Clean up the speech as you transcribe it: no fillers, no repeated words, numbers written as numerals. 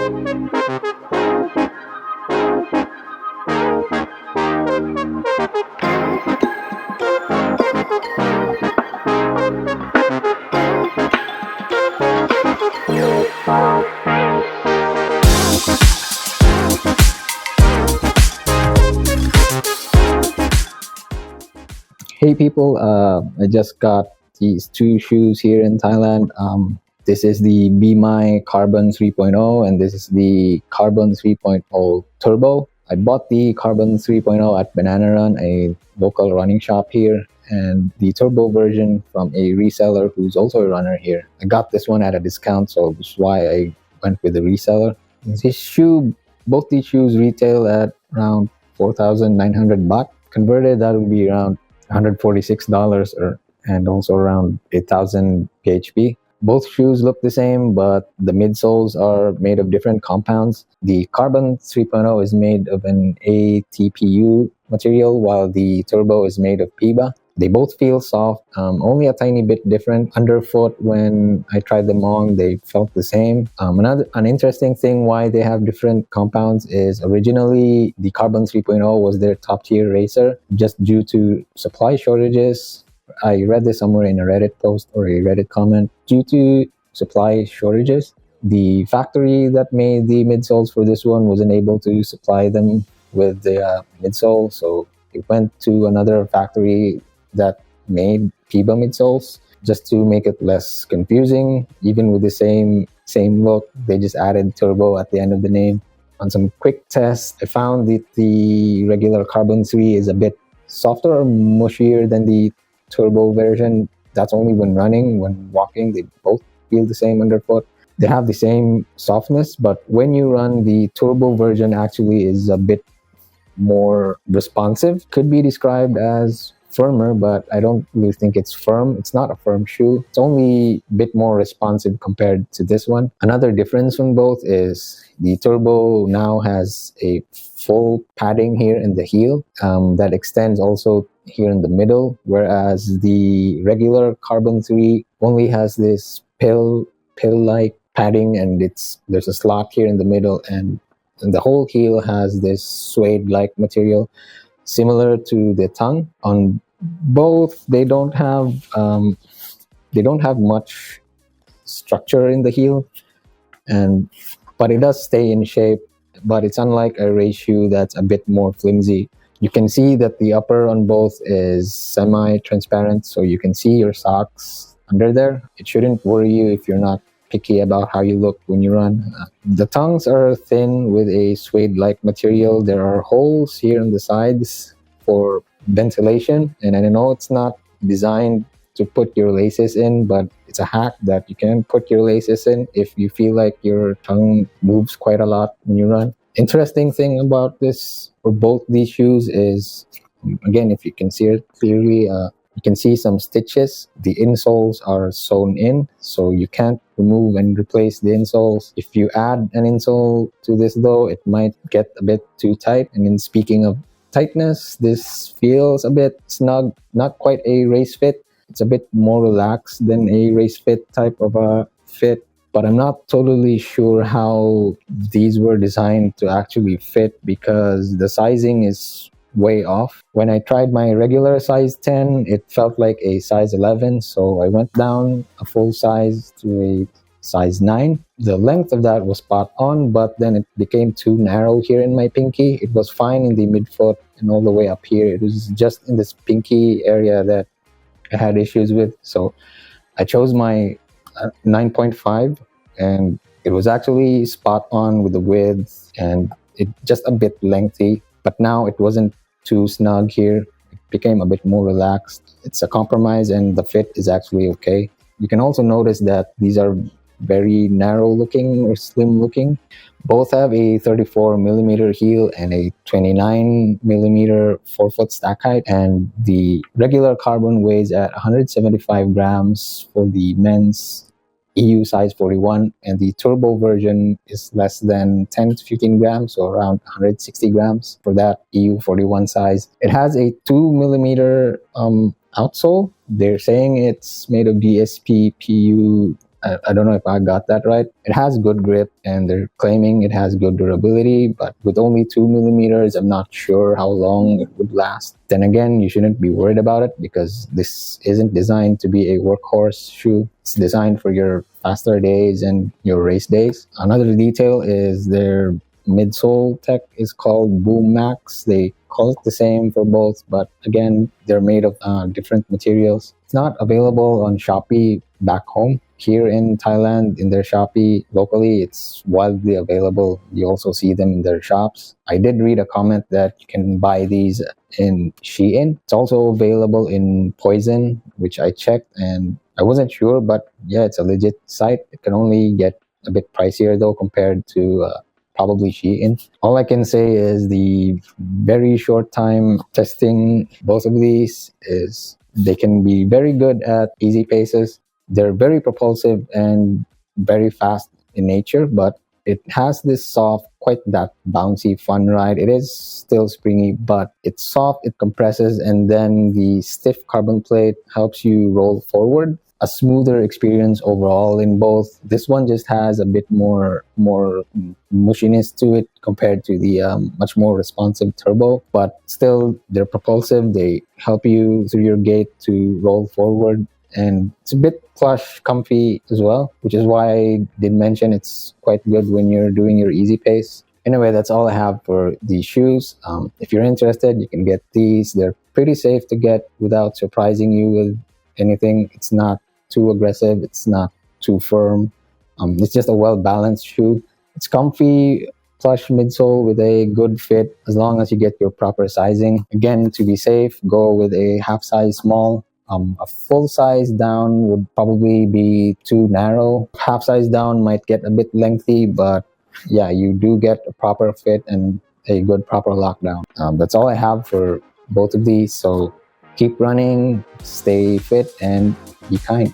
Hey people, I just got these two shoes here in Thailand. This is the BMAI Carbon 3.0 and this is the Carbon 3.0 Turbo. I bought the Carbon 3.0 at Banana Run, a local running shop here, and the Turbo version from a reseller who's also a runner here. I got this one at a discount, so that's why I went with the reseller. Both these shoes retail at around 4,900 baht. Converted, that would be around $146 and also around 8,000 php. Both shoes look the same, but the midsoles are made of different compounds. The Carbon 3.0 is made of an ATPU material, while the Turbo is made of PIBA. They both feel soft, only a tiny bit different. Underfoot, when I tried them on, they felt the same. An interesting thing why they have different compounds is originally the Carbon 3.0 was their top tier racer. Just due to supply shortages, I read this somewhere in a Reddit post or a Reddit comment. Due to supply shortages, the factory that made the midsoles for this one wasn't able to supply them with the midsole, so it went to another factory that made PIBA midsoles just to make it less confusing. Even with the same look, they just added Turbo at the end of the name. On some quick tests, I found that the regular Carbon 3 is a bit softer or mushier than the Turbo version. That's only when running. When walking, they both feel the same underfoot. They have the same softness, but when you run, the Turbo version actually is a bit more responsive. Could be described as firmer, but I don't really think it's firm. It's not a firm shoe. It's only a bit more responsive compared to this one. Another difference from both is the Turbo now has a full padding here in the heel that extends also here in the middle, whereas the regular Carbon 3 only has this pill-like padding, and there's a slot here in the middle, and the whole heel has this suede-like material similar to the tongue. On both, they don't have much structure in the heel, but it does stay in shape. But it's unlike a race shoe that's a bit more flimsy. You can see that the upper on both is semi-transparent, so you can see your socks under there. It shouldn't worry you if you're not picky about how you look when you run. The tongues are thin with a suede-like material. There are holes here on the sides for ventilation, and I know it's not designed to put your laces in, but it's a hack that you can put your laces in if you feel like your tongue moves quite a lot when you run. Interesting thing about this, or both these shoes, is again, if you can see it clearly, you can see some stitches. The insoles are sewn in, so you can't remove and replace the insoles. If you add an insole to this though, it might get a bit too tight. And then speaking of tightness, this feels a bit snug, not quite a race fit. It's a bit more relaxed than a race fit type of a fit, but I'm not totally sure how these were designed to actually fit because the sizing is way off. When I tried my regular size 10, it felt like a size 11, so I went down a full size to a size 9. The length of that was spot on, but then it became too narrow here in my pinky. It was fine in the midfoot and all the way up here. It was just in this pinky area that I had issues with, so I chose my 9.5, and it was actually spot on with the width and it just a bit lengthy, but now it wasn't too snug here. It became a bit more relaxed. It's a compromise and the fit is actually okay. You can also notice that these are very narrow looking or slim looking. Both have a 34 millimeter heel and a 29 millimeter forefoot stack height, and the regular Carbon weighs at 175 grams for the men's EU size 41, and the Turbo version is less than 10 to 15 grams, so around 160 grams for that EU 41 size. It has a 2 millimeter outsole. They're saying it's made of DSP PU I don't know if I got that right. It has good grip and they're claiming it has good durability, but with only 2 millimeters, I'm not sure how long it would last. Then again, you shouldn't be worried about it because this isn't designed to be a workhorse shoe. It's designed for your faster days and your race days. Another detail is their midsole tech is called Boom Max. They call it the same for both, but again, they're made of different materials. It's not available on Shopee back home. Here in Thailand, in their Shopee locally, it's widely available. You also see them in their shops. I did read a comment that you can buy these in Shein. It's also available in Poison, which I checked and I wasn't sure, but yeah, it's a legit site. It can only get a bit pricier though compared to probably Shein. All I can say is the very short time testing both of these is they can be very good at easy paces. They're very propulsive and very fast in nature, but it has this soft, quite that bouncy fun ride. It is still springy, but it's soft, it compresses, and then the stiff carbon plate helps you roll forward. A smoother experience overall in both. This one just has a bit more mushiness to it compared to the much more responsive turbo, but still they're propulsive. They help you through your gait to roll forward, and it's a bit plush, comfy as well, which is why I did mention it's quite good when you're doing your easy pace. Anyway, that's all I have for these shoes. If you're interested, you can get these. They're pretty safe to get without surprising you with anything. It's not too aggressive. It's not too firm. It's just a well-balanced shoe. It's comfy, plush midsole with a good fit as long as you get your proper sizing. Again, to be safe, go with a half size small. A full size down would probably be too narrow. Half size down might get a bit lengthy, but yeah, you do get a proper fit and a good proper lockdown. That's all I have for both of these. So keep running, stay fit, and be kind.